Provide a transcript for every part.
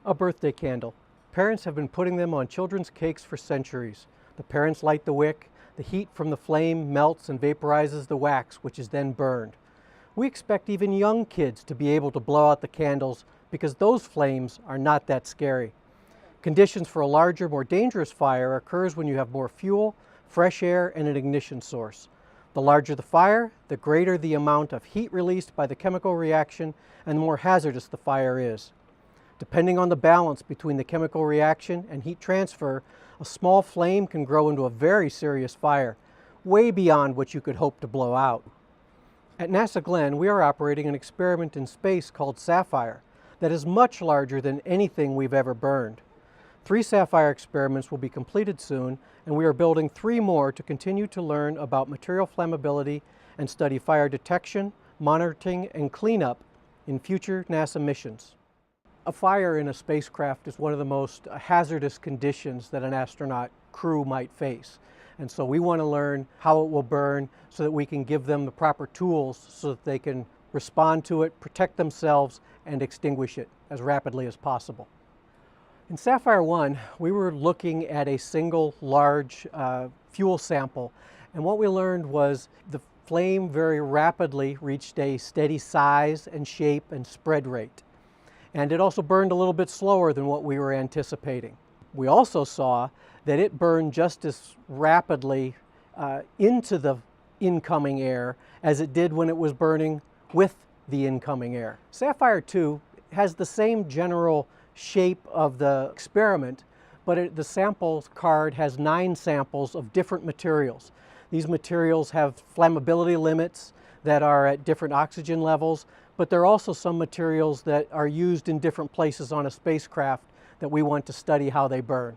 A birthday candle. Parents have been putting them on children's cakes for centuries. The parents light the wick, the heat from the flame melts and vaporizes the wax, which is then burned. We expect even young kids to be able to blow out the candles because those flames are not that scary. Conditions for a larger, more dangerous fire occurs when you have more fuel, fresh air, and an ignition source. The larger the fire, the greater the amount of heat released by the chemical reaction and the more hazardous the fire is. Depending on the balance between the chemical reaction and heat transfer, a small flame can grow into a very serious fire, way beyond what you could hope to blow out. At NASA Glenn, we are operating an experiment in space called Saffire that is much larger than anything we've ever burned. 3 Saffire experiments will be completed soon, and we are building 3 more to continue to learn about material flammability and study fire detection, monitoring, and cleanup in future NASA missions. A fire in a spacecraft is one of the most hazardous conditions that an astronaut crew might face. And so we want to learn how it will burn so that we can give them the proper tools so that they can respond to it, protect themselves, and extinguish it as rapidly as possible. In Saffire 1, we were looking at a single large fuel sample, and what we learned was the flame very rapidly reached a steady size and shape and spread rate. And it also burned a little bit slower than what we were anticipating. We also saw that it burned just as rapidly into the incoming air as it did when it was burning with the incoming air. Saffire 2 has the same general shape of the experiment, but the sample card has 9 samples of different materials. These materials have flammability limits that are at different oxygen levels, but there are also some materials that are used in different places on a spacecraft that we want to study how they burn.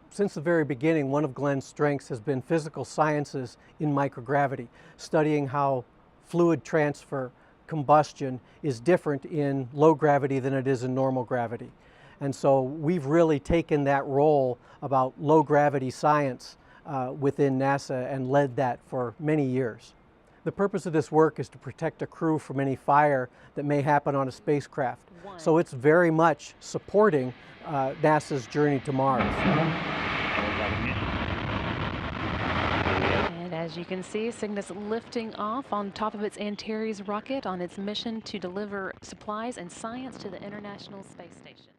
Since the very beginning, one of Glenn's strengths has been physical sciences in microgravity, studying how fluid transfer, combustion, is different in low gravity than it is in normal gravity. And so we've really taken that role about low gravity science within NASA and led that for many years. The purpose of this work is to protect a crew from any fire that may happen on a spacecraft. So it's very much supporting NASA's journey to Mars. And as you can see, Cygnus lifting off on top of its Antares rocket on its mission to deliver supplies and science to the International Space Station.